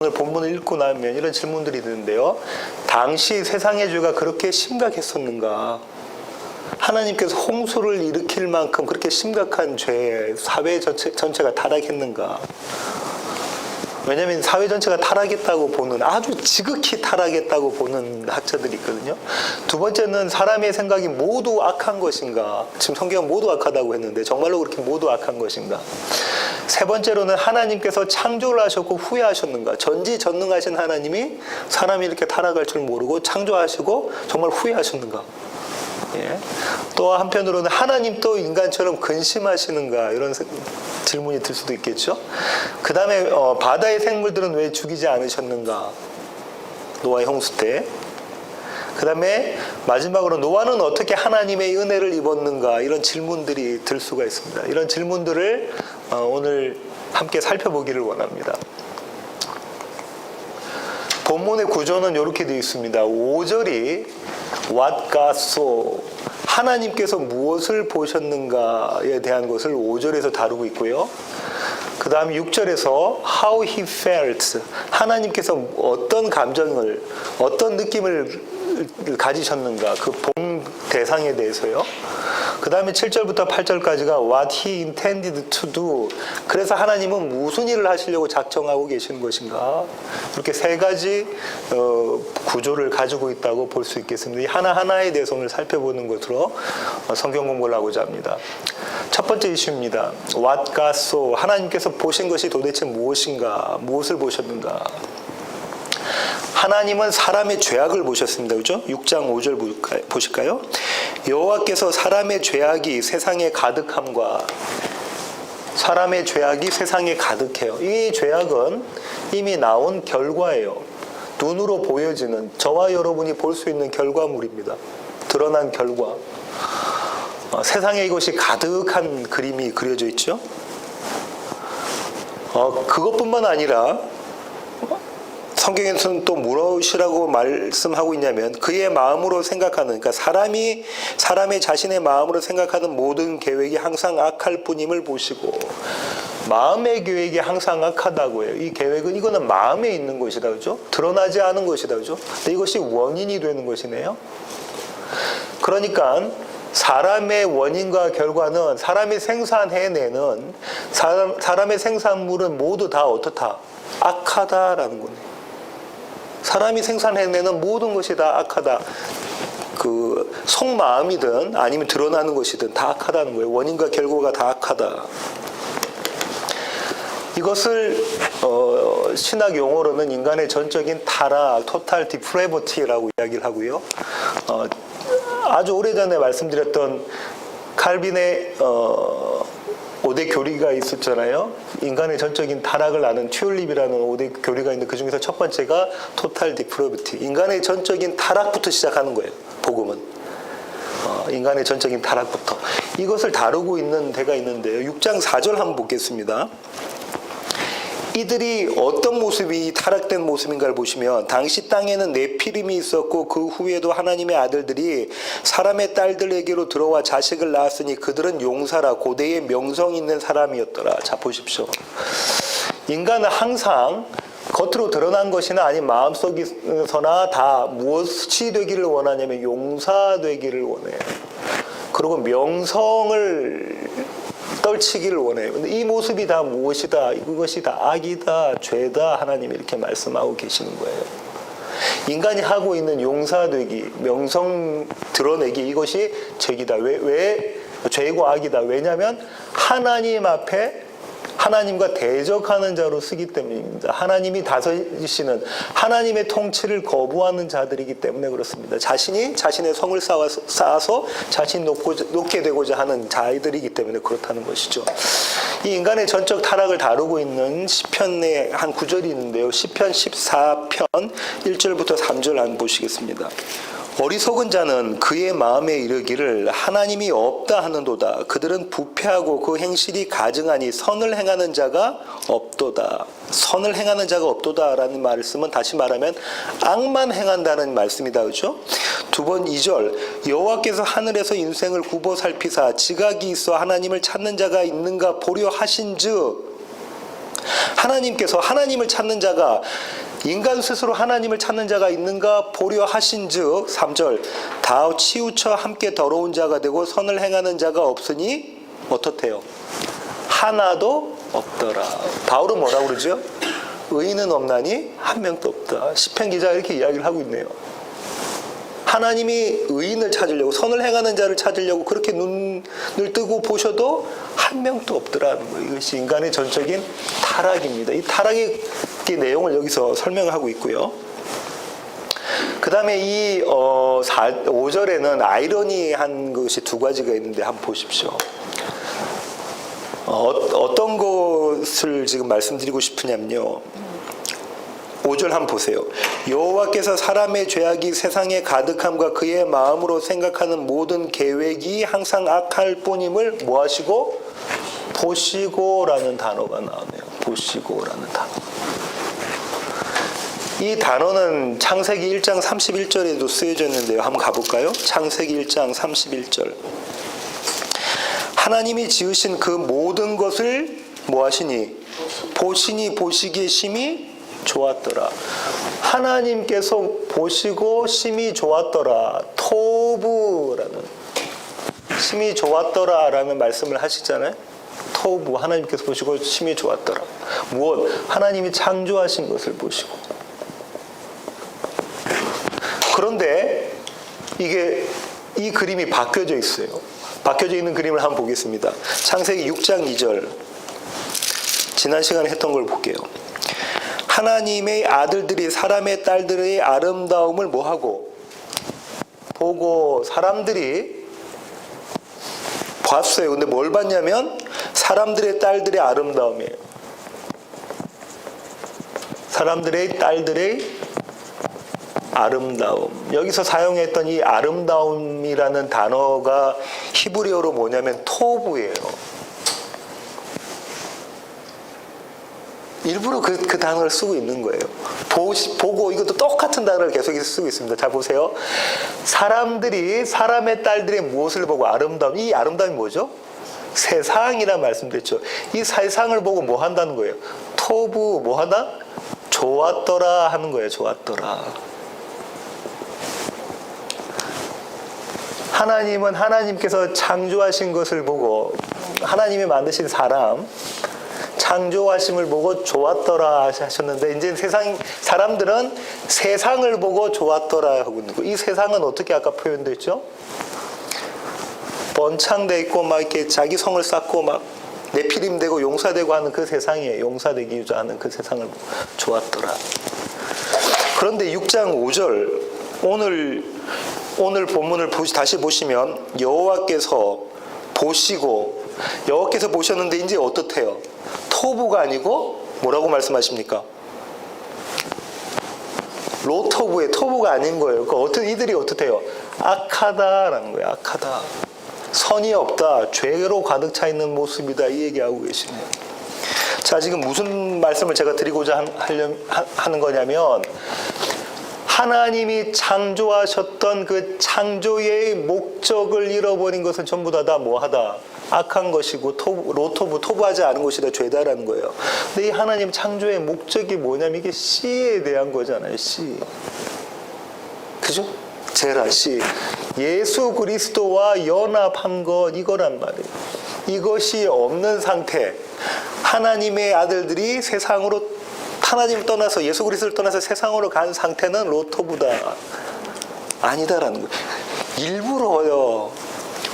오늘 본문을 읽고 나면 이런 질문들이 드는데요. 당시 세상의 죄가 그렇게 심각했었는가? 하나님께서 홍수를 일으킬 만큼 그렇게 심각한 죄, 사회 전체가 타락했는가? 왜냐하면 사회 전체가 타락했다고 보는, 아주 지극히 타락했다고 보는 학자들이 있거든요. 두 번째는 사람의 생각이 모두 악한 것인가? 지금 성경은 모두 악하다고 했는데 정말로 그렇게 모두 악한 것인가? 세 번째로는 하나님께서 창조를 하셨고 후회하셨는가? 전지전능하신 하나님이 사람이 이렇게 타락할 줄 모르고 창조하시고 정말 후회하셨는가? 예. 또 한편으로는 하나님도 인간처럼 근심하시는가? 이런 질문이 들 수도 있겠죠. 그 다음에 바다의 생물들은 왜 죽이지 않으셨는가? 노아의 홍수 때. 그 다음에 마지막으로 노아는 어떻게 하나님의 은혜를 입었는가? 이런 질문들이 들 수가 있습니다. 이런 질문들을 오늘 함께 살펴보기를 원합니다. 본문의 구조는 이렇게 되어 있습니다. 5절이 What God saw, 하나님께서 무엇을 보셨는가에 대한 것을 5절에서 다루고 있고요. 그 다음 6절에서 How he felt, 하나님께서 어떤 감정을, 어떤 느낌을 가지셨는가, 그 본 대상에 대해서요. 그 다음에 7절부터 8절까지가 What he intended to do, 그래서 하나님은 무슨 일을 하시려고 작정하고 계시는 것인가. 이렇게 세 가지 구조를 가지고 있다고 볼 수 있겠습니다. 이 하나하나에 대해서 오늘 살펴보는 것으로 성경 공부를 하고자 합니다. 첫 번째 이슈입니다. What God saw, 하나님께서 보신 것이 도대체 무엇인가, 무엇을 보셨는가. 하나님은 사람의 죄악을 보셨습니다. 그렇죠? 6장 5절 보실까요? 여호와께서 사람의 죄악이 세상에 가득함과, 사람의 죄악이 세상에 가득해요. 이 죄악은 이미 나온 결과예요. 눈으로 보여지는, 저와 여러분이 볼 수 있는 결과물입니다. 드러난 결과. 세상에 이것이 가득한 그림이 그려져 있죠. 그것뿐만 아니라 성경에서는 또 무엇이라고 말씀하고 있냐면, 그의 마음으로 생각하는, 그러니까 사람의 자신의 마음으로 생각하는 모든 계획이 항상 악할 뿐임을 보시고, 마음의 계획이 항상 악하다고 해요. 이 계획은, 이거는 마음에 있는 것이다, 그죠? 드러나지 않은 것이다, 그죠? 근데 이것이 원인이 되는 것이네요. 그러니까 사람의 원인과 결과는 사람이 생산해내는, 사람의 생산물은 모두 다 어떻다? 악하다라는 거네요. 사람이 생산해내는 모든 것이 다 악하다. 그 속마음이든 아니면 드러나는 것이든 다 악하다는 거예요. 원인과 결과가 다 악하다. 이것을 신학 용어로는 인간의 전적인 타락, 토탈 디프레버티라고 이야기를 하고요. 아주 오래전에 말씀드렸던 칼빈의 5대 교리가 있었잖아요. 인간의 전적인 타락을 아는 튤립이라는 5대 교리가 있는데, 그 중에서 첫 번째가 토탈 디프레버티, 인간의 전적인 타락부터 시작하는 거예요. 복음은 인간의 전적인 타락부터, 이것을 다루고 있는 데가 있는데요. 6장 4절 한번 보겠습니다. 이들이 어떤 모습이 타락된 모습인가를 보시면, 당시 땅에는 네피림이 있었고 그 후에도 하나님의 아들들이 사람의 딸들에게로 들어와 자식을 낳았으니 그들은 용사라 고대의 명성 있는 사람이었더라. 자, 보십시오. 인간은 항상 겉으로 드러난 것이나 아니면 마음속에서나 다 무엇이 되기를 원하냐면 용사 되기를 원해요. 그리고 명성을 떨치기를 원해요. 근데 이 모습이 다 무엇이다? 이것이 다 악이다, 죄다, 하나님이 이렇게 말씀하고 계시는 거예요. 인간이 하고 있는 용사되기, 명성 드러내기, 이것이 죄이다. 왜 죄이고 악이다? 왜냐하면 하나님 앞에 하나님과 대적하는 자로 쓰기 때문입니다. 하나님이 다스리시는, 하나님의 통치를 거부하는 자들이기 때문에 그렇습니다. 자신이 자신의 성을 쌓아서 자신이 높게 되고자 하는 자들이기 때문에 그렇다는 것이죠. 이 인간의 전적 타락을 다루고 있는 시편의 한 구절이 있는데요. 시편 14편 1절부터 3절 한번 보시겠습니다. 어리석은 자는 그의 마음에 이르기를 하나님이 없다 하는도다. 그들은 부패하고 그 행실이 가증하니 선을 행하는 자가 없도다. 선을 행하는 자가 없도다라는 말씀은 다시 말하면 악만 행한다는 말씀이다. 그렇죠? 두 번 2절, 여호와께서 하늘에서 인생을 굽어 살피사 지각이 있어 하나님을 찾는 자가 있는가 보려 하신즉, 하나님께서 하나님을 찾는 자가 인간 스스로 하나님을 찾는 자가 있는가 보려 하신즉 3절 다 치우쳐 함께 더러운 자가 되고 선을 행하는 자가 없으니 어떻대요? 하나도 없더라. 바울은 뭐라고 그러죠? 의인은 없나니 한 명도 없다. 시편 기자가 이렇게 이야기를 하고 있네요. 하나님이 의인을 찾으려고 선을 행하는 자를 찾으려고 그렇게 눈을 뜨고 보셔도 한 명도 없더라는 거예요. 이것이 인간의 전적인 타락입니다. 이 타락의 내용을 여기서 설명하고 있고요. 그 다음에 이 5절에는 아이러니한 것이 두 가지가 있는데 한번 보십시오. 어떤 것을 지금 말씀드리고 싶으냐면요. 5절 한번 보세요. 여호와께서 사람의 죄악이 세상에 가득함과 그의 마음으로 생각하는 모든 계획이 항상 악할 뿐임을 뭐 하시고? 보시고라는 단어가 나오네요. 보시고라는 단어. 이 단어는 창세기 1장 31절에도 쓰여져 있는데요. 한번 가볼까요? 창세기 1장 31절. 하나님이 지으신 그 모든 것을 뭐 하시니? 보시니 보시기에 심히 좋았더라. 하나님께서 보시고 심히 좋았더라. 토부라는 심히 좋았더라라는 말씀을 하시잖아요. 토부 하나님께서 보시고 심히 좋았더라. 무엇? 하나님이 창조하신 것을 보시고. 그런데 이 그림이 바뀌어져 있어요. 바뀌어져 있는 그림을 한번 보겠습니다. 창세기 6장 2절. 지난 시간에 했던 걸 볼게요. 하나님의 아들들이 사람의 딸들의 아름다움을 뭐하고? 보고 사람들이 봤어요. 근데 뭘 봤냐면 사람들의 딸들의 아름다움이에요. 사람들의 딸들의 아름다움. 여기서 사용했던 이 아름다움이라는 단어가 히브리어로 뭐냐면 토부예요. 일부러 그 단어를 쓰고 있는 거예요. 보고 이것도 똑같은 단어를 계속 쓰고 있습니다. 자 보세요. 사람들이 사람의 딸들의 무엇을 보고 아름다움. 이 아름다움이 뭐죠? 세상이란 말씀드렸죠. 이 세상을 보고 뭐 한다는 거예요? 토부 뭐 하나? 좋았더라 하는 거예요. 좋았더라. 하나님은 하나님께서 창조하신 것을 보고 하나님이 만드신 사람 창조하심을 보고 좋았더라 하셨는데 이제 사람들은 세상을 보고 좋았더라 하고 있는 거예요. 이 세상은 어떻게 아까 표현됐죠? 번창돼 있고 막 이렇게 자기 성을 쌓고 막 네피림 되고 용사되고 하는 그 세상이에요. 용사되기 위해서 그 세상을 보고 좋았더라. 그런데 6장 5절 오늘 본문을 다시 보시면 여호와께서 보셨는데 이제 어떻대요? 토부가 아니고 뭐라고 말씀하십니까? 로토부의 토부가 아닌 거예요. 이들이 어떻대요? 악하다라는 거예요. 악하다. 선이 없다. 죄로 가득 차 있는 모습이다. 이 얘기하고 계시네요. 자, 지금 무슨 말씀을 제가 드리고자 하는 거냐면 하나님이 창조하셨던 그 창조의 목적을 잃어버린 것은 전부 다 뭐하다? 악한 것이고 토부하지 않은 것이다. 죄다라는 거예요. 근데 이 하나님 창조의 목적이 뭐냐면 이게 씨에 대한 거잖아요. 씨. 그죠? 제라 씨. 예수 그리스도와 연합한 것 이거란 말이에요. 이것이 없는 상태. 하나님의 아들들이 세상으로 하나님을 떠나서 예수 그리스도를 떠나서 세상으로 간 상태는 로토부다. 아니다라는 거예요. 일부러요.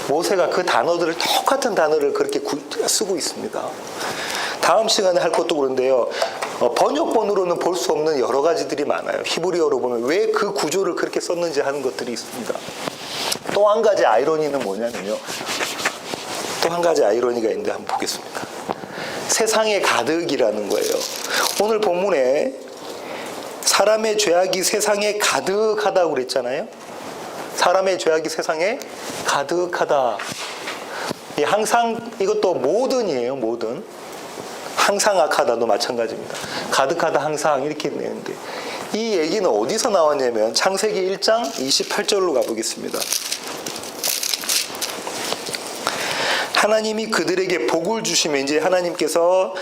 모세가 그 단어들을 똑같은 단어를 그렇게 쓰고 있습니다. 다음 시간에 할 것도 그런데요. 번역본으로는 볼 수 없는 여러 가지들이 많아요. 히브리어로 보면 왜 그 구조를 그렇게 썼는지 하는 것들이 있습니다. 또 한 가지 아이러니는 뭐냐면요. 또 한 가지 아이러니가 있는데 한번 보겠습니다. 세상에 가득이라는 거예요. 오늘 본문에 사람의 죄악이 세상에 가득하다고 그랬잖아요. 사람의 죄악이 세상에 가득하다. 항상 이것도 모든이에요. 모든. 항상 악하다도 마찬가지입니다. 가득하다 항상 이렇게 있는데 이 얘기는 어디서 나왔냐면 창세기 1장 28절로 가보겠습니다. 하나님이 그들에게 복을 주시면 이제 하나님께서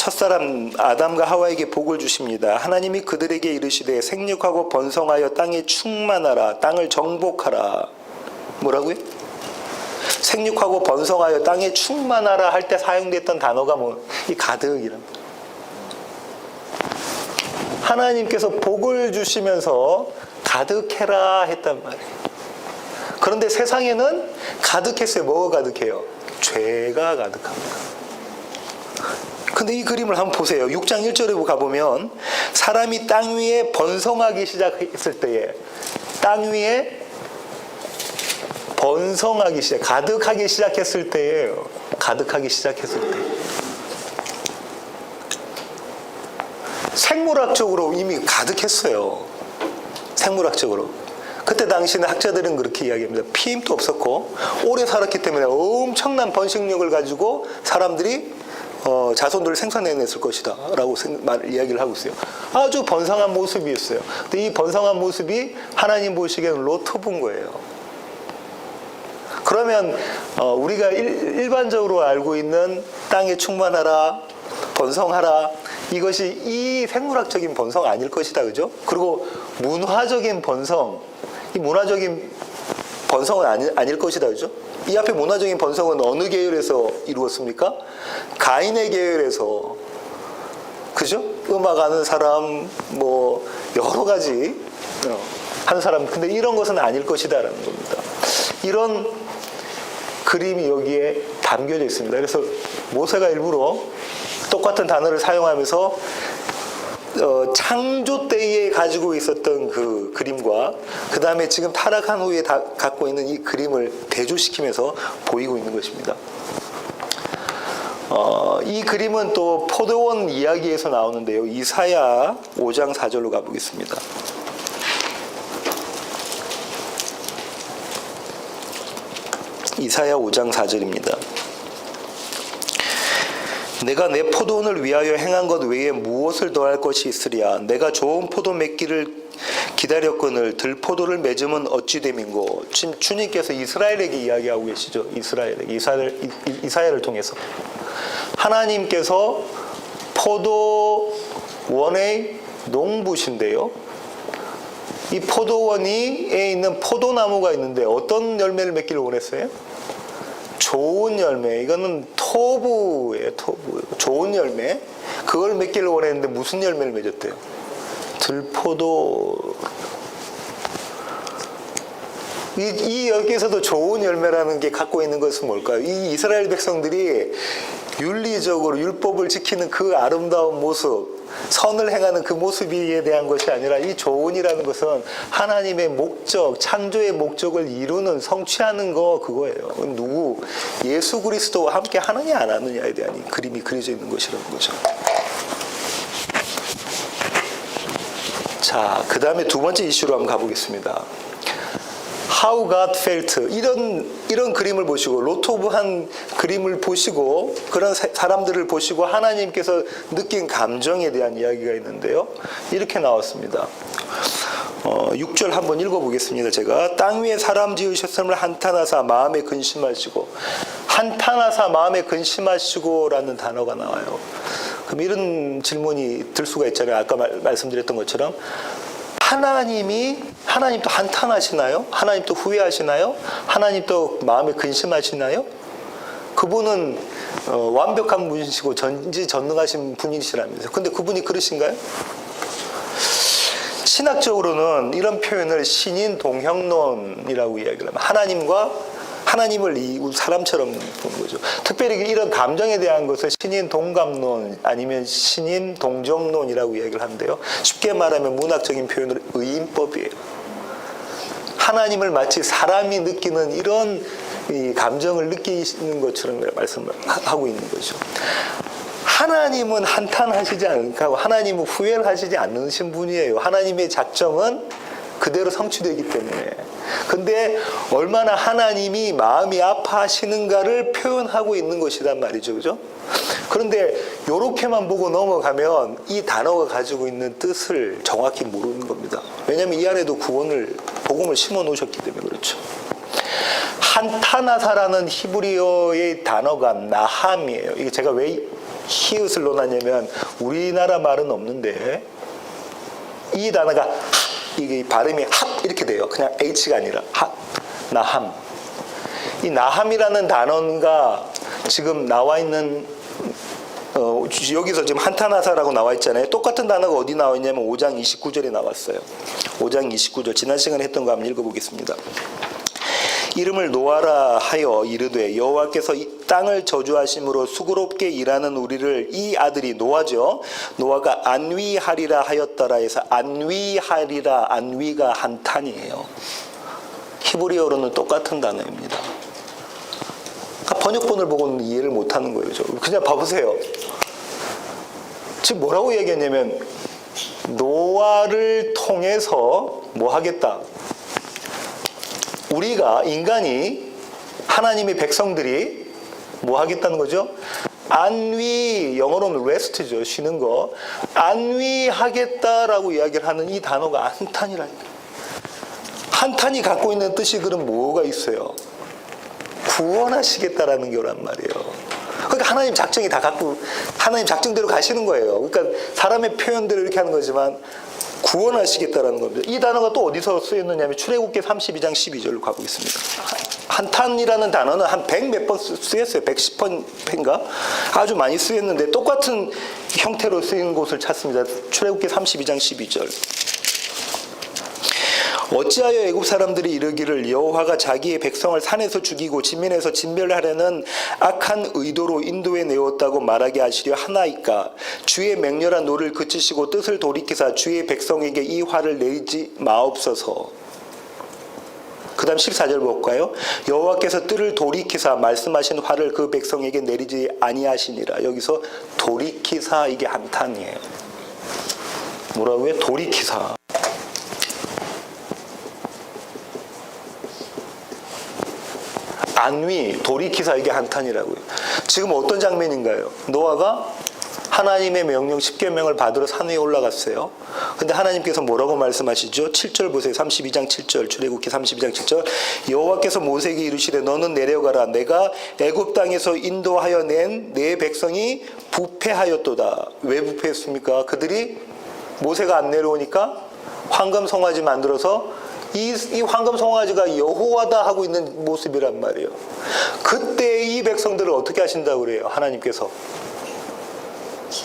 첫사람 아담과 하와에게 복을 주십니다. 하나님이 그들에게 이르시되 생육하고 번성하여 땅에 충만하라. 땅을 정복하라. 뭐라고요? 생육하고 번성하여 땅에 충만하라 할 때 사용됐던 단어가 이 가득이란. 하나님께서 복을 주시면서 가득해라 했단 말이에요. 그런데 세상에는 가득했어요. 뭐가 가득해요? 죄가 가득합니다. 근데 이 그림을 한번 보세요. 6장 1절에 가보면 사람이 땅 위에 번성하기 시작했을 때에, 땅 위에 번성하기 가득하기 시작했을 때예요. 가득하기 시작했을 때. 생물학적으로 이미 가득했어요. 생물학적으로. 그때 당시는 학자들은 그렇게 이야기합니다. 피임도 없었고 오래 살았기 때문에 엄청난 번식력을 가지고 사람들이 자손들을 생산해냈을 것이다 라고 이야기를 하고 있어요. 아주 번성한 모습이었어요. 근데 이 번성한 모습이 하나님 보시기에는 로토분 거예요. 그러면 우리가 일반적으로 알고 있는 땅에 충만하라, 번성하라, 이것이 이 생물학적인 번성 아닐 것이다, 그죠? 그리고 문화적인 번성, 이 문화적인 번성은 아닐 것이다, 그죠? 이 앞에 문화적인 번성은 어느 계열에서 이루었습니까? 가인의 계열에서, 그죠? 음악하는 사람, 뭐 여러 가지 한 사람. 근데 이런 것은 아닐 것이다라는 겁니다. 이런 그림이 여기에 담겨져 있습니다. 그래서 모세가 일부러 똑같은 단어를 사용하면서 창조 때에 가지고 있었던 그 그림과 그 다음에 지금 타락한 후에 갖고 있는 이 그림을 대조시키면서 보이고 있는 것입니다. 이 그림은 또 포도원 이야기에서 나오는데요. 이사야 5장 4절로 가보겠습니다. 이사야 5장 4절입니다. 내가 내 포도원을 위하여 행한 것 외에 무엇을 더할 것이 있으랴. 내가 좋은 포도 맺기를 기다렸거늘 들포도를 맺으면 어찌 됨인고. 지금 주님께서 이스라엘에게 이야기하고 계시죠. 이사야를 통해서 하나님께서 포도원의 농부신데요, 이 포도원에 있는 포도나무가 있는데 어떤 열매를 맺기를 원했어요? 좋은 열매. 이거는 토부예요. 토부. 좋은 열매. 그걸 맺기를 원했는데 무슨 열매를 맺었대요? 들포도. 여기에서도 좋은 열매라는 게 갖고 있는 것은 뭘까요? 이 이스라엘 백성들이 윤리적으로 율법을 지키는 그 아름다운 모습, 선을 행하는 그 모습에 대한 것이 아니라 이 조언이라는 것은 하나님의 목적, 창조의 목적을 이루는, 성취하는 그거예요. 누구? 예수 그리스도와 함께 하느냐 안 하느냐에 대한 이 그림이 그려져 있는 것이라는 거죠. 자, 그 다음에 두 번째 이슈로 한번 가보겠습니다. How God felt. 이런 그림을 보시고, 로토브한 그림을 보시고, 그런 사람들을 보시고 하나님께서 느낀 감정에 대한 이야기가 있는데요. 이렇게 나왔습니다. 6절 한번 읽어보겠습니다. 제가 땅 위에 사람 지으셨음을 한탄하사 마음에 근심하시고, 한탄하사 마음에 근심하시고 라는 단어가 나와요. 그럼 이런 질문이 들 수가 있잖아요. 아까 말씀드렸던 것처럼 하나님도 한탄하시나요? 하나님도 후회하시나요? 하나님도 마음에 근심하시나요? 그분은 완벽한 분이시고 전지전능하신 분이시라면서요. 근데 그분이 그러신가요? 신학적으로는 이런 표현을 신인 동형론이라고 이야기를 합니다. 하나님을 사람처럼 보는 거죠. 특별히 이런 감정에 대한 것을 신인 동감론 아니면 신인 동정론이라고 이야기를 하는데요. 쉽게 말하면 문학적인 표현으로 의인법이에요. 하나님을 마치 사람이 느끼는 이런 감정을 느끼는 것처럼 말씀을 하고 있는 거죠. 하나님은 한탄하시지 않고 하나님은 후회를 하시지 않으신 분이에요. 하나님의 작정은 그대로 성취되기 때문에. 근데 얼마나 하나님이 마음이 아파하시는가를 표현하고 있는 것이란 말이죠. 그죠? 그런데 이렇게만 보고 넘어가면 이 단어가 가지고 있는 뜻을 정확히 모르는 겁니다. 왜냐하면 이 안에도 복음을 심어 놓으셨기 때문에 그렇죠. 한타나사라는 히브리어의 단어가 나함이에요. 이게 제가 왜 히읗을 넣어놨냐면 우리나라 말은 없는데 이 단어가 이게 발음이 핫 이렇게 돼요. 그냥 H가 아니라 핫, 나함. 이 나함이라는 단어가 지금 나와 있는 여기서 지금 한타나사라고 나와 있잖아요. 똑같은 단어가 어디 나와 있냐면 5장 29절에 나왔어요. 5장 29절 지난 시간에 했던 거 한번 읽어보겠습니다. 이름을 노아라 하여 이르되 여호와께서 이 땅을 저주하심으로 수고롭게 일하는 우리를 이 아들이 노아죠. 노아가 안위하리라 하였더라 해서 안위하리라, 안위가 한탄이에요. 히브리어로는 똑같은 단어입니다. 그러니까 번역본을 보고는 이해를 못하는 거예요. 그냥 봐보세요. 지금 뭐라고 얘기했냐면 노아를 통해서 뭐 하겠다. 우리가 인간이 하나님의 백성들이 뭐 하겠다는 거죠? 안위, 영어로는 rest죠. 쉬는 거. 안위하겠다라고 이야기를 하는 이 단어가 한탄이라니까. 한탄이 갖고 있는 뜻이 그럼 뭐가 있어요? 구원하시겠다라는 거란 말이에요. 그러니까 하나님 작정이 다 갖고 하나님 작정대로 가시는 거예요. 그러니까 사람의 표현대로 이렇게 하는 거지만 구원하시겠다라는 겁니다. 이 단어가 또 어디서 쓰였느냐면 출애굽기 32장 12절로 가고 있습니다. 한탄이라는 단어는 한 100 몇 번 쓰였어요. 110번인가? 아주 많이 쓰였는데 똑같은 형태로 쓰인 곳을 찾습니다. 출애굽기 32장 12절. 어찌하여 애굽 사람들이 이르기를 여호와가 자기의 백성을 산에서 죽이고 진면에서 진멸하려는 악한 의도로 인도해 내었다고 말하게 하시려 하나이까. 주의 맹렬한 노를 그치시고 뜻을 돌이키사 주의 백성에게 이 화를 내지 마옵소서. 그 다음 14절 볼까요? 여호와께서 뜰을 돌이키사 말씀하신 화를 그 백성에게 내리지 아니하시니라. 여기서 돌이키사, 이게 한탄이에요. 뭐라고요? 돌이키사. 안위, 돌이키사, 이게 한탄이라고요. 지금 어떤 장면인가요? 노아가 하나님의 명령 10계명을 받으러 산 위에 올라갔어요. 근데 하나님께서 뭐라고 말씀하시죠? 7절 보세요. 32장 7절, 출애굽기 32장 7절. 여호와께서 모세에게 이르시되 너는 내려가라. 내가 애굽 땅에서 인도하여 낸 내 백성이 부패하였도다. 왜 부패했습니까? 그들이 모세가 안 내려오니까 황금 송아지 만들어서 이 황금 송아지가 여호와다 하고 있는 모습이란 말이에요. 그때 이 백성들을 어떻게 하신다고 그래요? 하나님께서.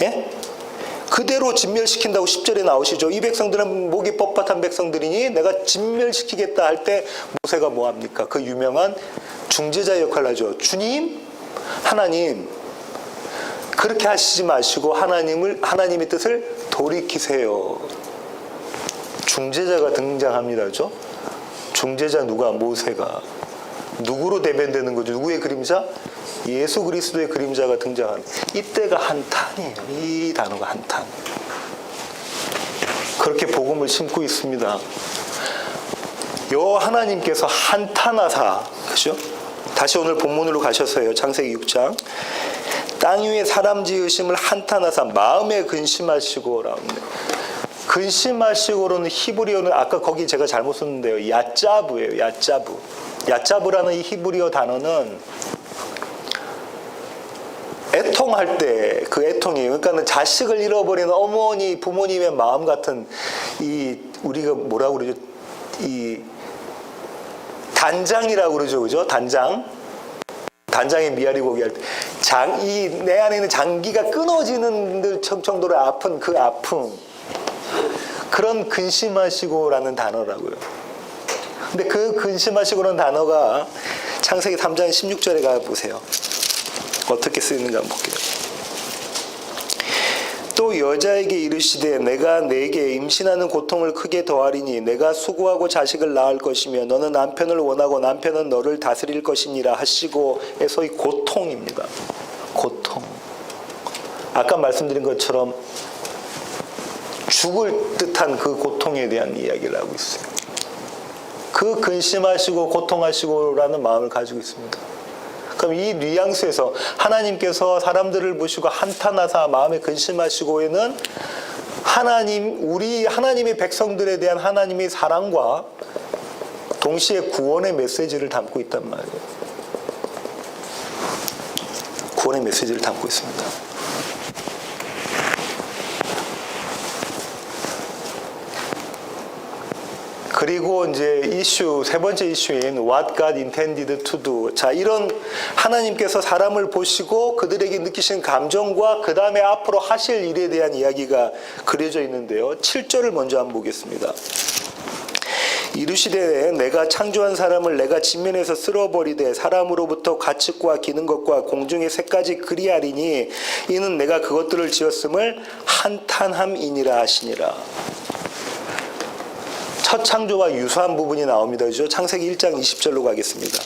예? 그대로 진멸시킨다고 10절에 나오시죠. 이 백성들은 목이 뻣뻣한 백성들이니 내가 진멸시키겠다 할 때 모세가 뭐합니까? 그 유명한 중재자 역할을 하죠. 주님, 하나님, 그렇게 하시지 마시고 하나님의 뜻을 돌이키세요. 중재자가 등장합니다. 그렇죠? 중재자 누가? 모세가. 누구로 대변되는 거죠? 누구의 그림자? 예수 그리스도의 그림자가 등장하는. 이때가 한탄이에요. 이 단어가 한탄. 그렇게 복음을 심고 있습니다. 하나님께서 한탄하사, 그죠? 다시 오늘 본문으로 가셔서요. 창세기 6장. 땅 위에 사람 지으심을 한탄하사 마음에 근심하시고 라는데, 근심하시고로는 히브리어는 아까 거기 제가 잘못 썼는데요. 야짜부예요. 야짜부. 야짜부라는 이 히브리어 단어는 애통할 때 그 애통이에요. 그러니까 자식을 잃어버리는 어머니, 부모님의 마음 같은 이 우리가 뭐라고 그러죠? 이 단장이라고 그러죠. 그죠? 단장. 단장의 미아리 고기 할 때. 내 안에 있는 장기가 끊어지는 정도로 아픈 그 아픔. 그런 근심하시고라는 단어라고요. 근데 그 근심하시고라는 단어가 창세기 3장 16절에 가보세요. 어떻게 쓰이는가 한번 볼게요. 또 여자에게 이르시되 내가 내게 임신하는 고통을 크게 더하리니 내가 수고하고 자식을 낳을 것이며 너는 남편을 원하고 남편은 너를 다스릴 것이니라 하시고 해서 이 고통입니다. 고통. 아까 말씀드린 것처럼 죽을 듯한 그 고통에 대한 이야기를 하고 있어요. 그 근심하시고 고통하시고라는 마음을 가지고 있습니다. 그럼 이 뉘앙스에서 하나님께서 사람들을 보시고 한탄하사 마음에 근심하시고에는 우리 하나님의 백성들에 대한 하나님의 사랑과 동시에 구원의 메시지를 담고 있단 말이에요. 구원의 메시지를 담고 있습니다. 그리고 이제 세 번째 이슈인 What God intended to do. 자, 이런 하나님께서 사람을 보시고 그들에게 느끼신 감정과 그 다음에 앞으로 하실 일에 대한 이야기가 그려져 있는데요. 7절을 먼저 한번 보겠습니다. 이르시되 내가 창조한 사람을 내가 진면에서 쓸어버리되 사람으로부터 가축과 기는 것과 공중의 새까지 그리하리니 이는 내가 그것들을 지었음을 한탄함이니라 하시니라. 첫 창조와 유사한 부분이 나옵니다. 그죠? 창세기 1장 20절로 가겠습니다.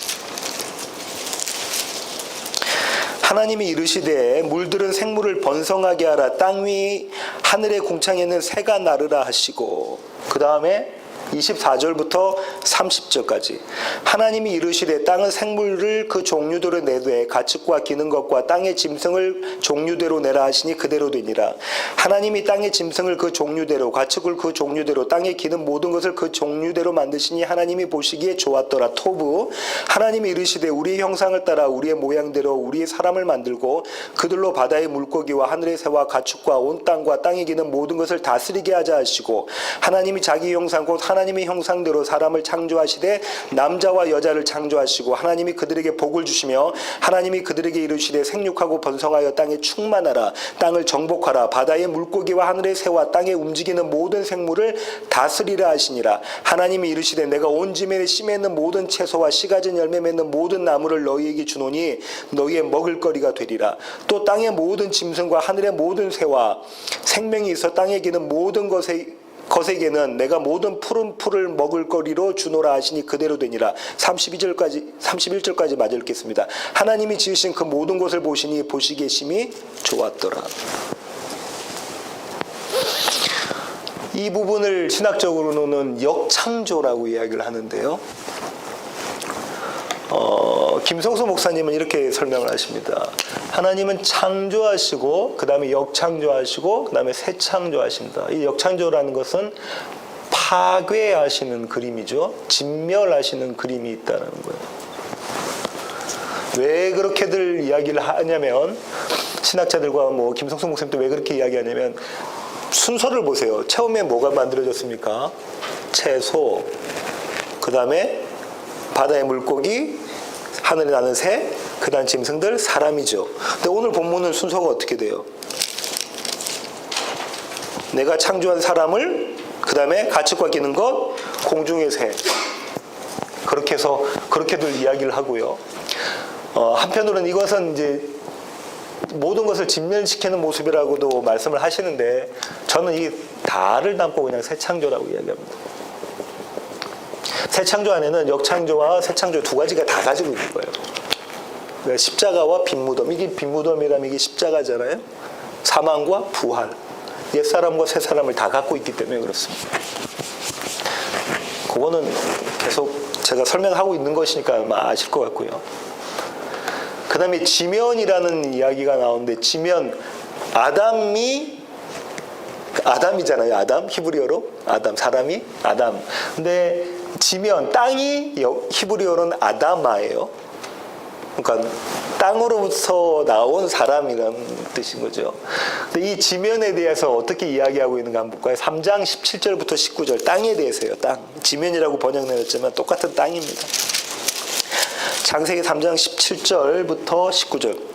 하나님이 이르시되 물들은 생물을 번성하게 하라. 땅 위 하늘의 궁창에는 새가 나르라 하시고, 그 다음에 24절부터 30절까지 하나님이 이르시되 땅은 생물을 그 종류대로 내되 가축과 기는 것과 땅의 짐승을 종류대로 내라 하시니 그대로 되니라. 하나님이 땅의 짐승을 그 종류대로 가축을 그 종류대로 땅에 기는 모든 것을 그 종류대로 만드시니 하나님이 보시기에 좋았더라. 토부 하나님이 이르시되 우리의 형상을 따라 우리의 모양대로 우리의 사람을 만들고 그들로 바다의 물고기와 하늘의 새와 가축과 온 땅과 땅에 기는 모든 것을 다스리게 하자 하시고, 하나님이 자기 형상 곧 하나님의 형상대로 사람을 창조하시되 남자와 여자를 창조하시고 하나님이 그들에게 복을 주시며 하나님이 그들에게 이르시되 생육하고 번성하여 땅에 충만하라. 땅을 정복하라. 바다의 물고기와 하늘의 새와 땅에 움직이는 모든 생물을 다스리라 하시니라. 하나님이 이르시되 내가 온 지면에 씨 맺는 모든 채소와 씨 가진 열매 맺는 모든 나무를 너희에게 주노니 너희의 먹을거리가 되리라. 또 땅의 모든 짐승과 하늘의 모든 새와 생명이 있어 땅에 기는 모든 것에게는 내가 모든 푸른 풀을 먹을 거리로 주노라 하시니 그대로 되니라. 31절까지 마저 읽겠습니다. 하나님이 지으신 그 모든 것을 보시니 보시기에 심히 좋았더라. 이 부분을 신학적으로는 역창조라고 이야기를 하는데요. 김성수 목사님은 이렇게 설명을 하십니다. 하나님은 창조하시고 그 다음에 역창조하시고 그 다음에 새창조하신다. 이 역창조라는 것은 파괴하시는 그림이죠. 진멸하시는 그림이 있다는 거예요. 왜 그렇게들 이야기를 하냐면, 신학자들과 김성수 목사님도 왜 그렇게 이야기하냐면 순서를 보세요. 처음에 뭐가 만들어졌습니까? 채소, 그 다음에 바다의 물고기, 하늘에 나는 새, 그 다음 짐승들, 사람이죠. 근데 오늘 본문은 순서가 어떻게 돼요? 내가 창조한 사람을, 그 다음에 가축과 기는 것, 공중의 새. 그렇게 해서 그렇게들 이야기를 하고요. 한편으로는 이것은 이제 모든 것을 진멸시키는 모습이라고도 말씀을 하시는데, 저는 이 다를 담고 그냥 새 창조라고 이야기합니다. 새 창조 안에는 역창조와 새 창조 두 가지가 다 가지고 있는 거예요. 그러니까 십자가와 빈무덤, 이게 빈무덤이라면 이게 십자가잖아요. 사망과 부활, 옛사람과 새사람을 다 갖고 있기 때문에 그렇습니다. 그거는 계속 제가 설명하고 있는 것이니까 아마 아실 것 같고요. 그 다음에 지면이라는 이야기가 나오는데, 지면, 아담이잖아요. 아담, 히브리어로 아담, 사람이 아담. 근데 지면, 땅이 히브리어로는 아다마예요. 그러니까 땅으로부터 나온 사람이라는 뜻인 거죠. 근데 이 지면에 대해서 어떻게 이야기하고 있는가 한번 볼까요? 3장 17절부터 19절, 땅에 대해서요. 땅. 지면이라고 번역 내렸지만 똑같은 땅입니다. 창세기 3장 17절부터 19절.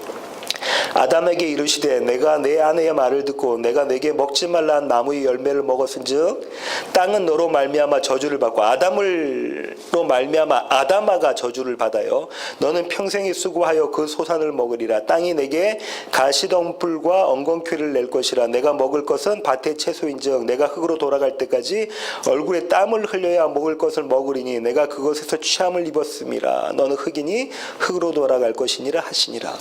아담에게 이르시되 내가 내 아내의 말을 듣고 내가 내게 먹지 말라 한 나무의 열매를 먹었은즉 땅은 너로 말미암아 저주를 받고 아담으로 말미암아 아담아가 저주를 받아요. 너는 평생이 수고하여 그 소산을 먹으리라. 땅이 내게 가시덤불과 엉겅퀴를 낼 것이라. 내가 먹을 것은 밭의 채소인즉 내가 흙으로 돌아갈 때까지 얼굴에 땀을 흘려야 먹을 것을 먹으리니 내가 그것에서 취함을 입었음이라. 너는 흙이니 흙으로 돌아갈 것이니라 하시니라.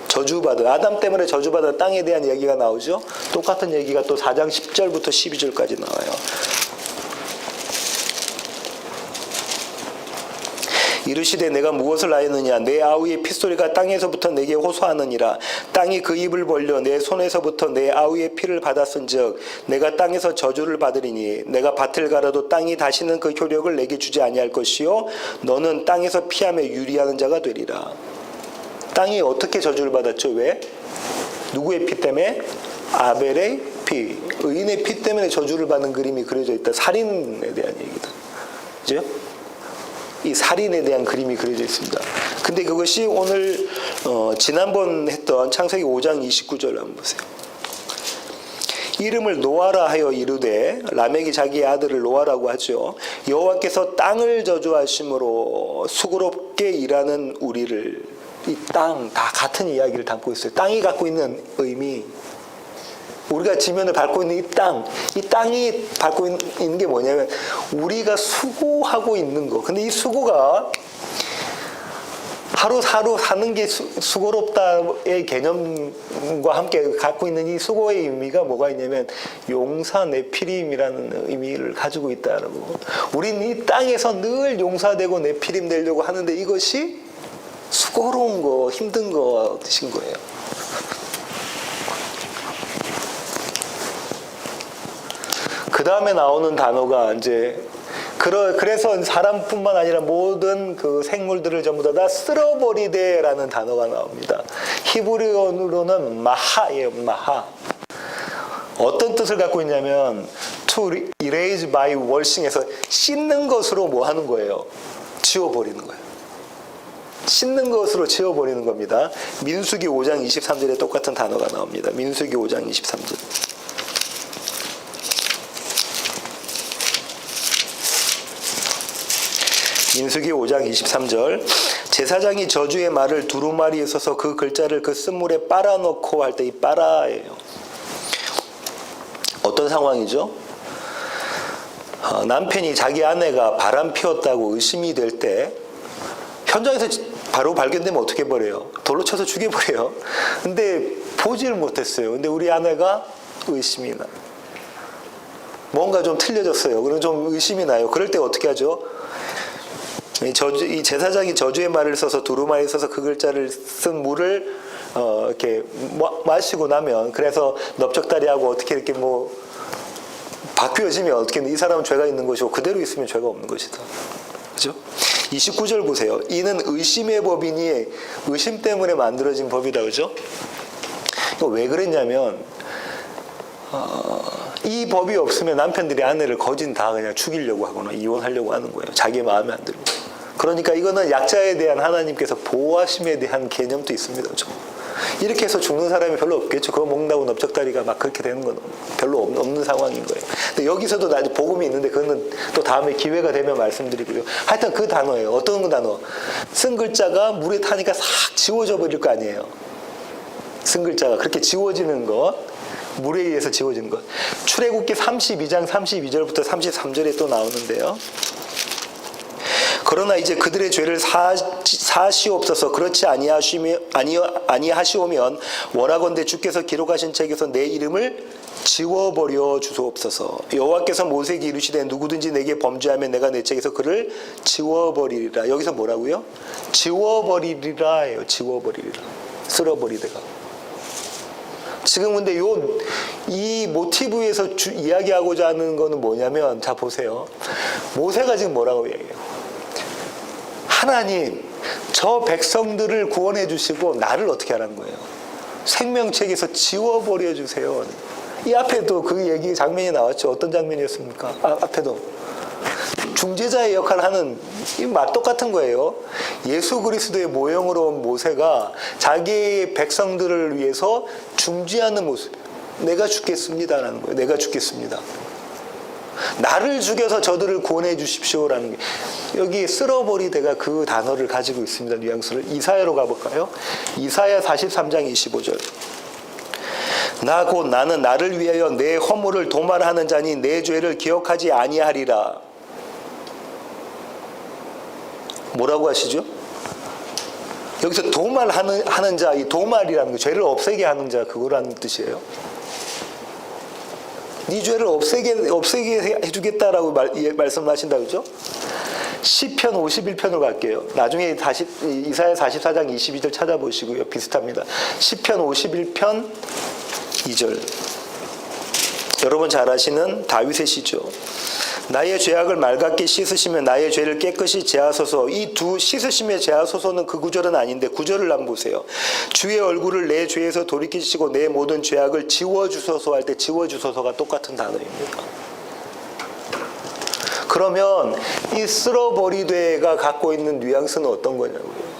저주받은, 아담 때문에 저주받은 땅에 대한 얘기가 나오죠. 똑같은 얘기가 또 4장 10절부터 12절까지 나와요. 이르시되 내가 무엇을 하였느냐? 내 아우의 핏소리가 땅에서부터 내게 호소하느니라. 땅이 그 입을 벌려 내 손에서부터 내 아우의 피를 받았은즉 내가 땅에서 저주를 받으리니 내가 밭을 갈아도 땅이 다시는 그 효력을 내게 주지 아니할 것이요 너는 땅에서 피하며 유리하는 자가 되리라. 땅이 어떻게 저주를 받았죠? 왜? 누구의 피 때문에? 아벨의 피 피, 의인의 피 때문에 저주를 받는 그림이 그려져 있다. 살인에 대한 얘기다. 그죠? 이 살인에 대한 그림이 그려져 있습니다. 근데 그것이 오늘 지난번 했던 창세기 5장 29절 한번 보세요. 이름을 노아라 하여 이르되, 라멕이 자기의 아들을 노아라고 하죠. 여호와께서 땅을 저주하심으로 수고롭게 일하는 우리를, 이 땅 다 같은 이야기를 담고 있어요. 땅이 갖고 있는 의미, 우리가 지면을 밟고 있는 이 땅이 밟고 있는 게 뭐냐면 우리가 수고하고 있는 거. 근데 이 수고가 하루하루 사는 게 수고롭다의 개념과 함께 갖고 있는 이 수고의 의미가 뭐가 있냐면 용사 네피림이라는 의미를 가지고 있다라고. 우리는 이 땅에서 늘 용사되고 네피림 되려고 하는데 이것이 수고로운 거, 힘든 거 뜻인 거예요. 그 다음에 나오는 단어가 이제 그래서 사람뿐만 아니라 모든 그 생물들을 전부 다 쓸어버리되라는 단어가 나옵니다. 히브리어로는 마하예요. 마하. 어떤 뜻을 갖고 있냐면 to erase by washing에서 씻는 것으로 뭐 하는 거예요? 지워버리는 거예요. 씻는 것으로 지워버리는 겁니다. 민수기 5장 23절에 똑같은 단어가 나옵니다. 민수기 5장 23절. 민수기 5장 23절. 제사장이 저주의 말을 두루마리에 써서 그 글자를 그 쓴물에 빨아넣고 할 때 이 빨아예요. 어떤 상황이죠? 남편이 자기 아내가 바람 피웠다고 의심이 될 때 현장에서 바로 발견되면 어떻게 버려요? 돌로 쳐서 죽여버려요. 근데 보지를 못했어요. 근데 우리 아내가 의심이 나. 뭔가 좀 틀려졌어요. 그럼 좀 의심이 나요. 그럴 때 어떻게 하죠? 이 제사장이 저주의 말을 써서 두루마리에 써서 그 글자를 쓴 물을 이렇게 마시고 나면, 그래서 넓적다리하고 어떻게 이렇게 뭐 바뀌어지면 어떻게 이 사람은 죄가 있는 것이고 그대로 있으면 죄가 없는 것이다. 그죠? 29절 보세요. 이는 의심의 법이니 의심 때문에 만들어진 법이다. 그죠? 이거 왜 그랬냐면 이 법이 없으면 남편들이 아내를 거진 다 그냥 죽이려고 하거나 이혼하려고 하는 거예요. 자기 마음에 안 들고. 그러니까 이거는 약자에 대한 하나님께서 보호하심에 대한 개념도 있습니다. 그죠? 이렇게 해서 죽는 사람이 별로 없겠죠. 그거 먹는다고 넓적다리가 막 그렇게 되는 건 별로 없는 상황인 거예요. 근데 여기서도 아직 복음이 있는데 그거는 또 다음에 기회가 되면 말씀드리고요. 하여튼 그 단어예요. 어떤 단어? 쓴 글자가 물에 타니까 싹 지워져 버릴 거 아니에요. 쓴 글자가 그렇게 지워지는 것, 물에 의해서 지워지는 것. 출애굽기 32장 32절부터 33절에 또 나오는데요. 그러나 이제 그들의 죄를 사시옵소서. 그렇지 아니하시오면 원하건대 주께서 기록하신 책에서 내 이름을 지워버려 주소옵소서. 여호와께서 모세에게 이르시되 누구든지 내게 범죄하면 내가 내 책에서 그를 지워버리리라. 여기서 뭐라고요? 지워버리리라예요. 지워버리리라. 쓸어버리다가. 지금 근데 이 모티브에서 이야기하고자 하는 거는 뭐냐면, 자 보세요. 모세가 지금 뭐라고 얘기해요? 하나님, 저 백성들을 구원해 주시고 나를 어떻게 하라는 거예요? 생명책에서 지워버려 주세요. 이 앞에도 그 얘기 장면이 나왔죠. 어떤 장면이었습니까? 앞에도 중재자의 역할을 하는, 이 말 똑같은 거예요. 예수 그리스도의 모형으로 온 모세가 자기 백성들을 위해서 중재하는 모습. 내가 죽겠습니다라는 거예요. 내가 죽겠습니다. 나를 죽여서 저들을 구원해 주십시오라는 게, 여기 쓸어버리대가 그 단어를 가지고 있습니다. 뉘앙스를. 이사야로 가볼까요? 이사야 43장 25절. 나 곧 나는 나를 위하여 내 허물을 도말하는 자니 내 죄를 기억하지 아니하리라. 뭐라고 하시죠? 여기서 도말하는 자, 이 도말이라는 거, 죄를 없애게 하는 자, 그거라는 뜻이에요. 네 죄를 없애게 해주겠다라고 말씀하신다, 그죠? 시편 51편으로 갈게요. 나중에 다시 이사야 44장 22절 찾아보시고요. 비슷합니다. 시편 51편 2절. 여러분 잘 아시는 다윗의 시죠. 나의 죄악을 맑게 씻으시면 나의 죄를 깨끗이 제하소서. 이 두 씻으시며 제하소서는 그 구절은 아닌데 구절을 한번 보세요. 주의 얼굴을 내 죄에서 돌이키시고 내 모든 죄악을 지워주소서 할 때 지워주소서가 똑같은 단어입니다. 그러면 이 쓸어버리되가 갖고 있는 뉘앙스는 어떤 거냐고요.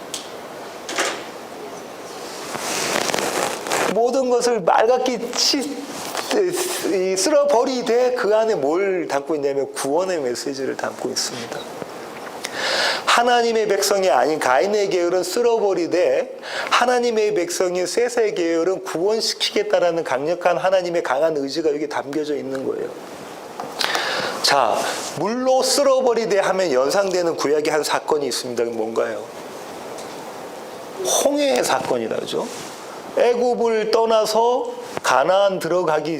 모든 것을 맑게 쓸어버리되 그 안에 뭘 담고 있냐면 구원의 메시지를 담고 있습니다. 하나님의 백성이 아닌 가인의 계열은 쓸어버리되 하나님의 백성인 셋의 계열은 구원시키겠다라는 강력한 하나님의 강한 의지가 여기 담겨져 있는 거예요. 자, 물로 쓸어버리되 하면 연상되는 구약의 한 사건이 있습니다. 뭔가요? 홍해의 사건이다, 그죠? 애굽을 떠나서 가나안 들어가기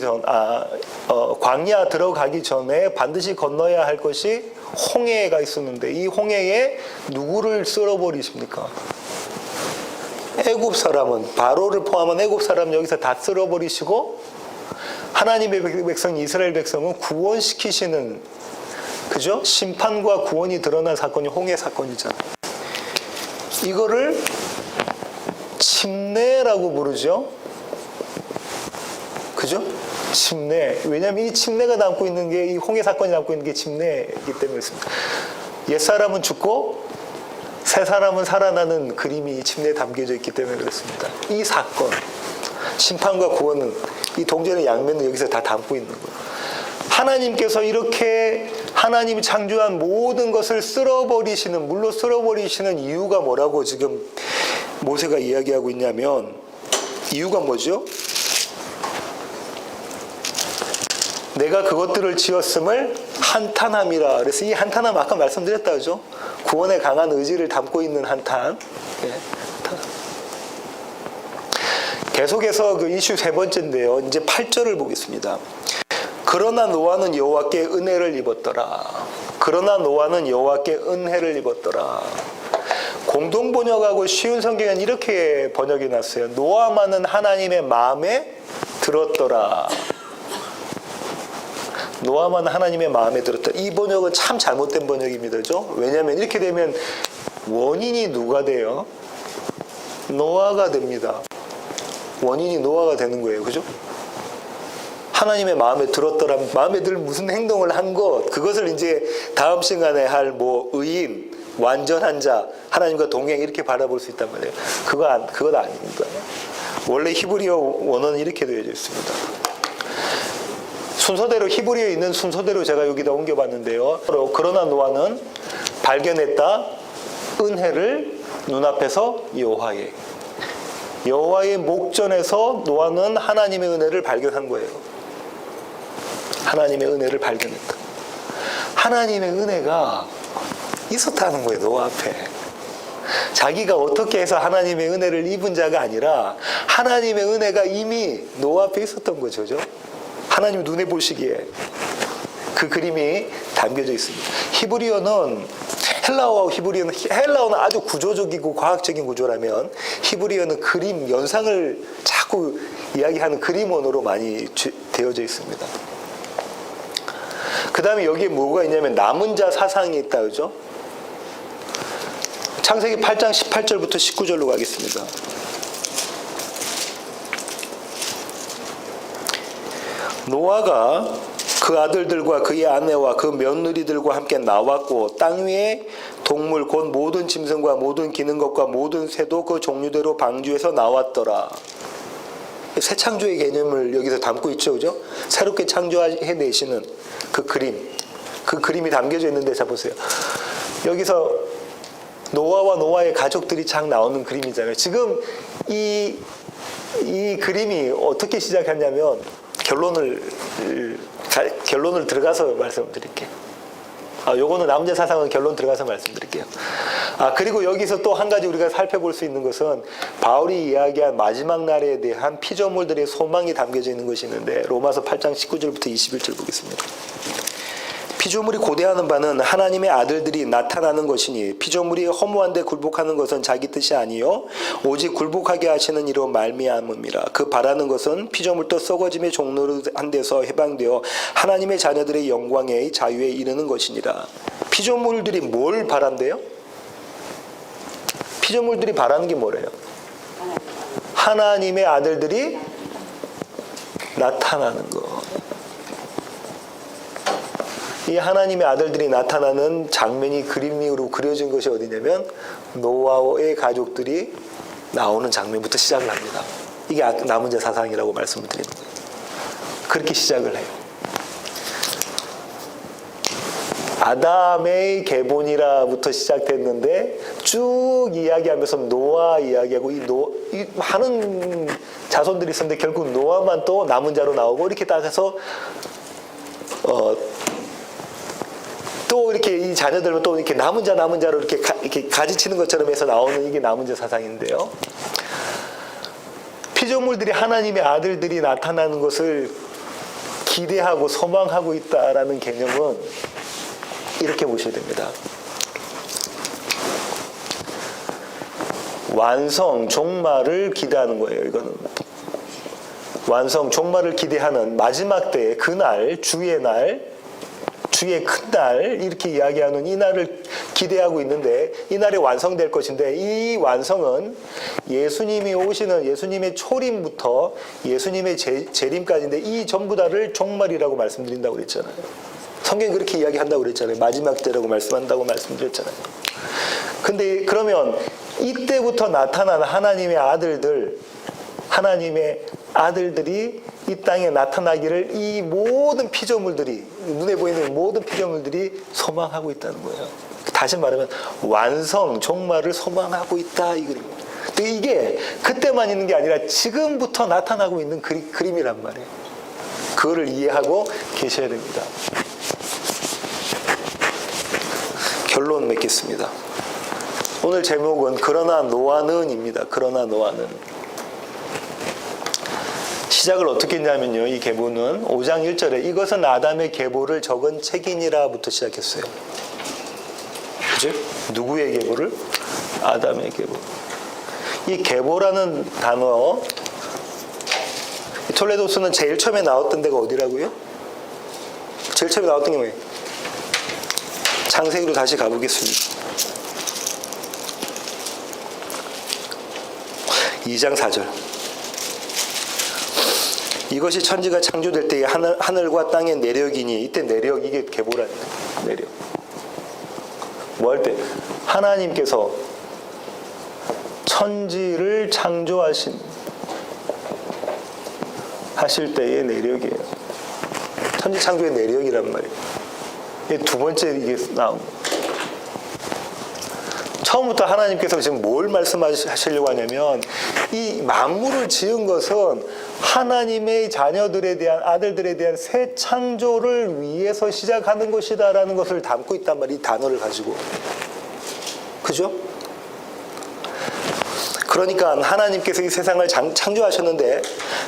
광야 들어가기 전에 반드시 건너야 할 것이 홍해가 있었는데 이 홍해에 누구를 쓸어버리십니까? 애굽 사람은 바로를 포함한 애굽 사람 여기서 다 쓸어버리시고 하나님의 백성 이스라엘 백성은 구원시키시는, 그죠? 심판과 구원이 드러난 사건이 홍해 사건이잖아요. 이거를 침례라고 부르죠. 그죠? 침례. 왜냐하면 이 침례가 담고 있는 게, 이 홍해 사건이 담고 있는 게 침례이기 때문에 그렇습니다. 옛사람은 죽고 새 사람은 살아나는 그림이 침례에 담겨져 있기 때문에 그렇습니다. 이 사건, 심판과 구원은, 이 동전의 양면은 여기서 다 담고 있는 거예요. 하나님께서 이렇게 하나님이 창조한 모든 것을 쓸어버리시는, 물로 쓸어버리시는 이유가 뭐라고 지금 모세가 이야기하고 있냐면, 이유가 뭐죠? 내가 그것들을 지었음을 한탄함이라. 그래서 이 한탄함 아까 말씀드렸다, 그죠? 구원의 강한 의지를 담고 있는 한탄. 네. 계속해서 그 이슈 세 번째인데요. 이제 8절을 보겠습니다. 그러나 노아는 여호와께 은혜를 입었더라. 그러나 노아는 여호와께 은혜를 입었더라. 공동 번역하고 쉬운 성경은 이렇게 번역이 났어요. 노아만은 하나님의 마음에 들었더라. 노아만 하나님의 마음에 들었다. 이 번역은 참 잘못된 번역입니다. 그죠? 왜냐하면 이렇게 되면 원인이 누가 돼요? 노아가 됩니다. 원인이 노아가 되는 거예요. 그죠? 하나님의 마음에 들었더라. 마음에 들 무슨 행동을 한 것, 그것을 이제 다음 시간에 할 의인, 완전한 자, 하나님과 동행 이렇게 바라볼 수 있단 말이에요. 그건 아닙니다. 원래 히브리어 원어는 이렇게 되어져 있습니다. 순서대로 히브리어에 있는 순서대로 제가 여기다 옮겨봤는데요. 그러나 노아는 발견했다. 은혜를 눈앞에서 여호와의 목전에서 노아는 하나님의 은혜를 발견한 거예요. 하나님의 은혜를 발견했다. 하나님의 은혜가 있었다는 거예요. 노아 앞에. 자기가 어떻게 해서 하나님의 은혜를 입은 자가 아니라 하나님의 은혜가 이미 노아 앞에 있었던 거죠. 하나님 눈에 보시기에 그 그림이 담겨져 있습니다. 히브리어는 헬라어는 아주 구조적이고 과학적인 구조라면 히브리어는 그림, 연상을 자꾸 이야기하는 그림 언어로 많이 되어져 있습니다. 그 다음에 여기에 뭐가 있냐면 남은 자 사상이 있다, 그죠? 창세기 8장 18절부터 19절로 가겠습니다. 노아가 그 아들들과 그의 아내와 그 며느리들과 함께 나왔고 땅 위에 동물 곧 모든 짐승과 모든 기는 것과 모든 새도 그 종류대로 방주에서 나왔더라. 새 창조의 개념을 여기서 담고 있죠, 그죠? 새롭게 창조해내시는 그 그림이 담겨져 있는데, 자 보세요. 여기서 노아와 노아의 가족들이 쫙 나오는 그림이잖아요. 지금 이 그림이 어떻게 시작했냐면, 결론을 들어가서 말씀드릴게요. 요거는 남자 사상은 결론 들어가서 말씀드릴게요. 그리고 여기서 또 한 가지 우리가 살펴볼 수 있는 것은 바울이 이야기한 마지막 날에 대한 피조물들의 소망이 담겨져 있는 것이 있는데, 로마서 8장 19절부터 21절 보겠습니다. 피조물이 고대하는 바는 하나님의 아들들이 나타나는 것이니 피조물이 허무한데 굴복하는 것은 자기 뜻이 아니요 오직 굴복하게 하시는 이로 말미암음이라. 그 바라는 것은 피조물도 썩어짐의 종로로 한 데서 해방되어 하나님의 자녀들의 영광의 자유에 이르는 것이니라. 피조물들이 뭘 바란대요? 피조물들이 바라는 게 뭐래요? 하나님의 아들들이 나타나는 것. 이 하나님의 아들들이 나타나는 장면이 그림으로 그려진 것이 어디냐면 노아의 가족들이 나오는 장면부터 시작을 합니다. 이게 남은 자 사상이라고 말씀을 드리는 거예요. 그렇게 시작을 해요. 아담의 계본이라부터 시작됐는데 쭉 이야기하면서 노아 이야기하고 이 많은 자손들이 있었는데 결국 노아만 또 남은 자로 나오고 이렇게 딱 해서 또 이렇게 이 자녀들은 또 이렇게 남은 자로 이렇게 가지치는 것처럼 해서 나오는 이게 남은 자 사상인데요. 피조물들이 하나님의 아들들이 나타나는 것을 기대하고 소망하고 있다라는 개념은 이렇게 보셔야 됩니다. 완성, 종말을 기대하는 거예요. 이거는 완성, 종말을 기대하는 마지막 때의 그날, 주의 날, 주의 큰 날 이렇게 이야기하는 이 날을 기대하고 있는데 이 날이 완성될 것인데 이 완성은 예수님이 오시는 예수님의 초림부터 예수님의 재림까지인데 이 전부 다를 종말이라고 말씀드린다고 그랬잖아요. 성경이 그렇게 이야기한다고 그랬잖아요. 마지막 때라고 말씀한다고 말씀드렸잖아요. 근데 그러면 이때부터 나타나는 하나님의 아들들이 이 땅에 나타나기를 이 모든 피조물들이 눈에 보이는 모든 피조물들이 소망하고 있다는 거예요. 다시 말하면 완성, 종말을 소망하고 있다 이 그림. 근데 이게 그때만 있는 게 아니라 지금부터 나타나고 있는 그림이란 말이에요. 그거를 이해하고 계셔야 됩니다. 결론 맺겠습니다. 오늘 제목은 그러나 노아는입니다. 그러나 노아는. 시작을 어떻게 했냐면요. 이 계보는 5장 1절에 이것은 아담의 계보를 적은 책이니라부터 시작했어요. 그죠? 누구의 계보를? 아담의 계보. 이 계보라는 단어 톨레도스는 제일 처음에 나왔던 데가 어디라고요? 제일 처음에 나왔던 게 뭐예요? 창세기로 다시 가보겠습니다. 2장 4절. 이것이 천지가 창조될 때에 하늘과 땅의 내력이니 이때 내력 이게 계보라는 거예요. 내력. 뭐 할 때? 하나님께서 천지를 창조하실 때의 내력이에요. 천지 창조의 내력이란 말이에요. 이게 두 번째 이게 나온 거예요. 처음부터 하나님께서 지금 뭘 말씀하시려고 하냐면 이 만물을 지은 것은 하나님의 자녀들에 대한 아들들에 대한 새 창조를 위해서 시작하는 것이다라는 것을 담고 있단 말이에요. 이 단어를 가지고. 그죠? 그러니까 하나님께서 이 세상을 창조하셨는데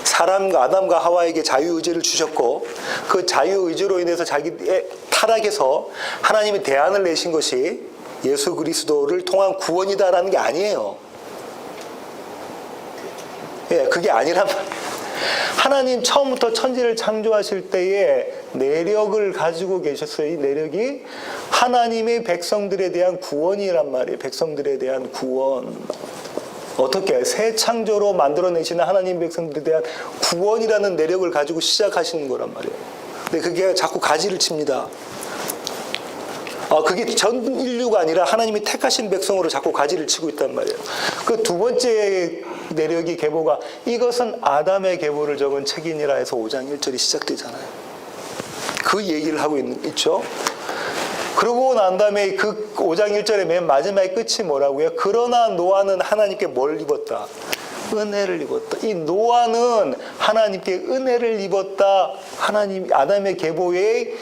사람과 아담과 하와에게 자유의지를 주셨고 그 자유의지로 인해서 자기의 타락에서 하나님이 대안을 내신 것이 예수 그리스도를 통한 구원이다라는 게 아니에요. 예, 그게 아니란 말이에요. 하나님 처음부터 천지를 창조하실 때에 내력을 가지고 계셨어요. 이 내력이 하나님의 백성들에 대한 구원이란 말이에요. 백성들에 대한 구원. 어떻게 새 창조로 만들어내시는 하나님 백성들에 대한 구원이라는 내력을 가지고 시작하시는 거란 말이에요. 근데 그게 자꾸 가지를 칩니다. 그게 전 인류가 아니라 하나님이 택하신 백성으로 자꾸 가지를 치고 있단 말이에요. 그 두 번째 내력이 계보가 이것은 아담의 계보를 적은 책이니라 해서 5장 1절이 시작되잖아요. 그 얘기를 하고 있죠. 그러고 난 다음에 그 5장 1절의 맨 마지막에 끝이 뭐라고요? 그러나 노아는 하나님께 뭘 입었다? 은혜를 입었다. 이 노아는 하나님께 은혜를 입었다. 하나님 아담의 계보의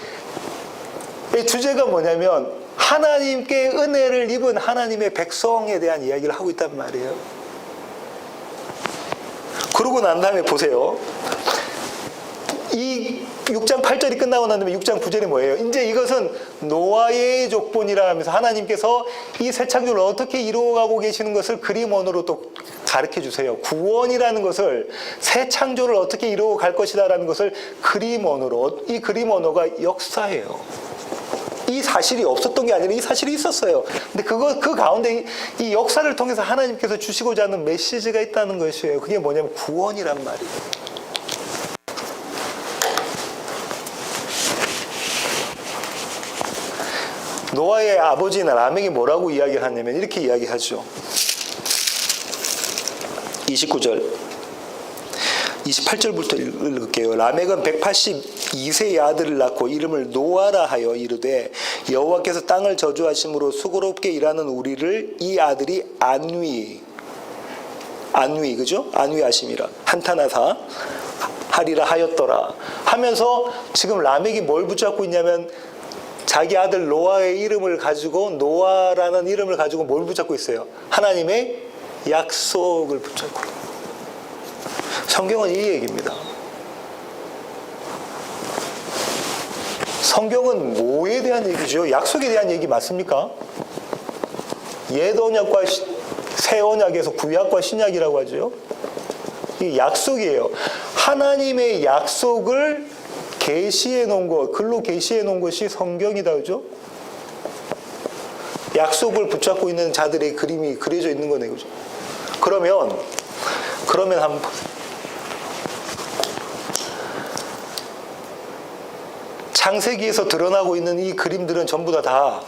주제가 뭐냐면 하나님께 은혜를 입은 하나님의 백성에 대한 이야기를 하고 있단 말이에요. 그러고 난 다음에 보세요. 이 6장 8절이 끝나고 난 다음에 6장 9절이 뭐예요? 이제 이것은 노아의 족본이라 하면서 하나님께서 이 새 창조를 어떻게 이루어가고 계시는 것을 그림 언어로 또 가르쳐 주세요. 구원이라는 것을, 새 창조를 어떻게 이루어갈 것이다라는 것을 그림 언어로, 이 그림 언어가 역사예요. 이 사실이 없었던 게 아니라 이 사실이 있었어요. 근데 그 가운데 이 역사를 통해서 하나님께서 주시고자 하는 메시지가 있다는 것이에요. 그게 뭐냐면 구원이란 말이에요. 노아의 아버지인 라멕이 뭐라고 이야기하냐면 이렇게 이야기하죠. 29절 28절부터 읽을게요. 라멕은 182세의 아들을 낳고 이름을 노아라 하여 이르되 여호와께서 땅을 저주하심으로 수고롭게 일하는 우리를 이 아들이 안위 그죠? 안위하심이라 한탄하사 하리라 하였더라 하면서 지금 라멕이 뭘 붙잡고 있냐면 자기 아들 노아의 이름을 가지고, 노아라는 이름을 가지고 뭘 붙잡고 있어요? 하나님의 약속을 붙잡고. 성경은 이 얘기입니다. 성경은 뭐에 대한 얘기죠? 약속에 대한 얘기 맞습니까? 옛 언약과 새 언약에서 구약과 신약이라고 하죠. 이 약속이에요. 하나님의 약속을 계시해 놓은 것, 글로 계시해 놓은 것이 성경이다, 그죠? 약속을 붙잡고 있는 자들의 그림이 그려져 있는 거네, 그죠? 그러면 한번 보세요. 창세기에서 드러나고 있는 이 그림들은 전부 다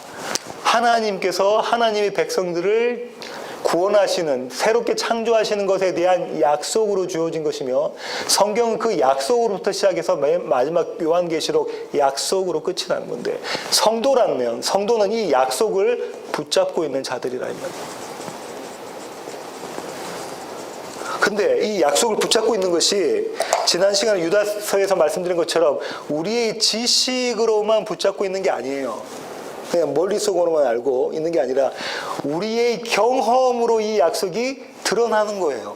하나님께서 하나님의 백성들을 구원하시는, 새롭게 창조하시는 것에 대한 약속으로 주어진 것이며, 성경은 그 약속으로부터 시작해서 맨 마지막 요한계시록 약속으로 끝이 나는 건데, 성도는 이 약속을 붙잡고 있는 자들이라 이 말이에요. 근데 이 약속을 붙잡고 있는 것이 지난 시간에 유다서에서 말씀드린 것처럼 우리의 지식으로만 붙잡고 있는 게 아니에요. 그냥 머릿속으로만 알고 있는 게 아니라 우리의 경험으로 이 약속이 드러나는 거예요.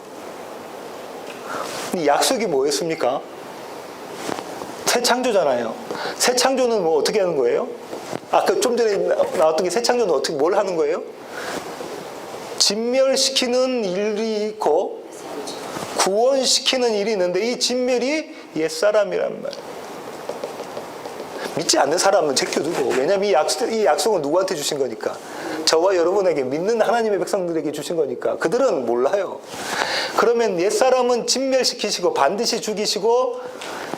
이 약속이 뭐였습니까? 새 창조잖아요. 새 창조는 뭐 어떻게 하는 거예요? 아까 좀 전에 나왔던 게 새 창조는 어떻게 뭘 하는 거예요? 진멸시키는 일이 있고 구원시키는 일이 있는데 이 진멸이 옛사람이란 말이에요. 믿지 않는 사람은 제껴두고, 왜냐하면 이 약속은 누구한테 주신 거니까? 저와 여러분에게, 믿는 하나님의 백성들에게 주신 거니까. 그들은 몰라요. 그러면 옛사람은 진멸시키시고 반드시 죽이시고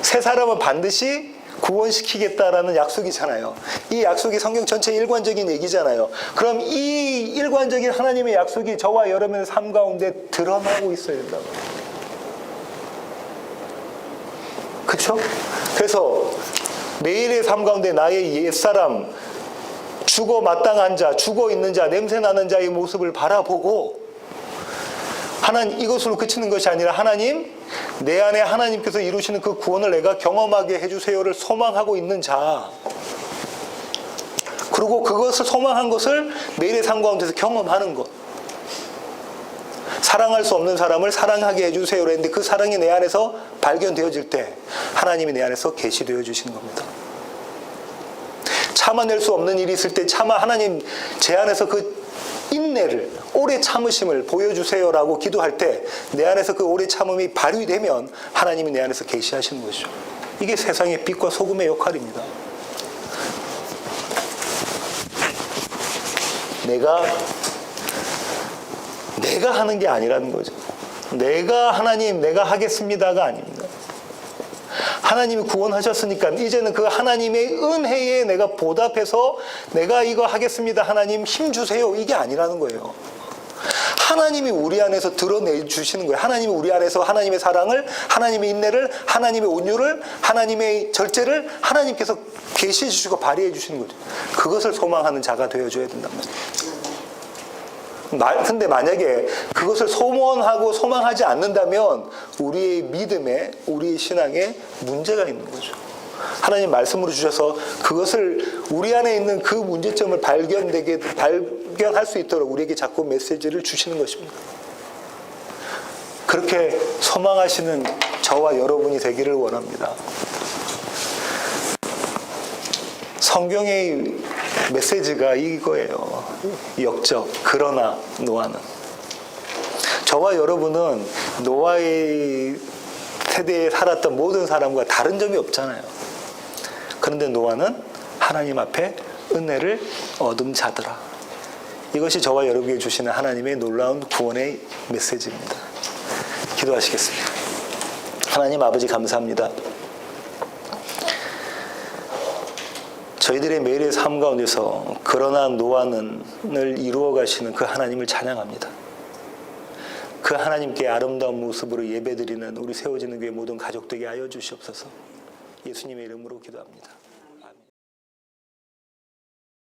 새 사람은 반드시 구원시키겠다라는 약속이잖아요. 이 약속이 성경 전체 일관적인 얘기잖아요. 그럼 이 일관적인 하나님의 약속이 저와 여러분의 삶 가운데 드러나고 있어야 된다고. 그렇죠? 그래서 매일의 삶 가운데 나의 옛사람, 죽어 마땅한 자, 죽어 있는 자, 냄새 나는 자의 모습을 바라보고, 하나님, 이것으로 그치는 것이 아니라 하나님, 내 안에 하나님께서 이루시는 그 구원을 내가 경험하게 해주세요를 소망하고 있는 자, 그리고 그것을 소망한 것을 매일의 삶 가운데서 경험하는 것. 사랑할 수 없는 사람을 사랑하게 해주세요 했는데 그 사랑이 내 안에서 발견되어질 때 하나님이 내 안에서 계시되어 주시는 겁니다. 참아낼 수 없는 일이 있을 때 하나님 제 안에서 그 인내를, 오래 참으심을 보여주세요라고 기도할 때 내 안에서 그 오래 참음이 발휘되면 하나님이 내 안에서 계시하시는 것이죠. 이게 세상의 빛과 소금의 역할입니다. 내가 하는 게 아니라는 거죠. 내가 하겠습니다가 아닙니다. 하나님이 구원하셨으니까 이제는 그 하나님의 은혜에 내가 보답해서 내가 이거 하겠습니다. 하나님 힘 주세요. 이게 아니라는 거예요. 하나님이 우리 안에서 드러내 주시는 거예요. 하나님이 우리 안에서 하나님의 사랑을, 하나님의 인내를, 하나님의 온유를, 하나님의 절제를 하나님께서 계시해 주시고 발휘해 주시는 거죠. 그것을 소망하는 자가 되어줘야 된단 말이에요. 근데 만약에 그것을 소원하고 소망하지 않는다면 우리의 믿음에, 우리의 신앙에 문제가 있는 거죠. 하나님 말씀으로 주셔서 그것을 우리 안에 있는 그 문제점을 발견할 수 있도록 우리에게 자꾸 메시지를 주시는 것입니다. 그렇게 소망하시는 저와 여러분이 되기를 원합니다. 성경의 메시지가 이거예요. 역적. 그러나 노아는. 저와 여러분은 노아의 세대에 살았던 모든 사람과 다른 점이 없잖아요. 그런데 노아는 하나님 앞에 은혜를 얻은 자더라. 이것이 저와 여러분에게 주시는 하나님의 놀라운 구원의 메시지입니다. 기도하시겠습니다. 하나님 아버지 감사합니다. 저희들의 매일의 삶 가운데서 그러나 노아는을 이루어 가시는 그 하나님을 찬양합니다. 그 하나님께 아름다운 모습으로 예배드리는 우리 세워지는 교회 모든 가족 되게 하여 주시옵소서. 예수님의 이름으로 기도합니다.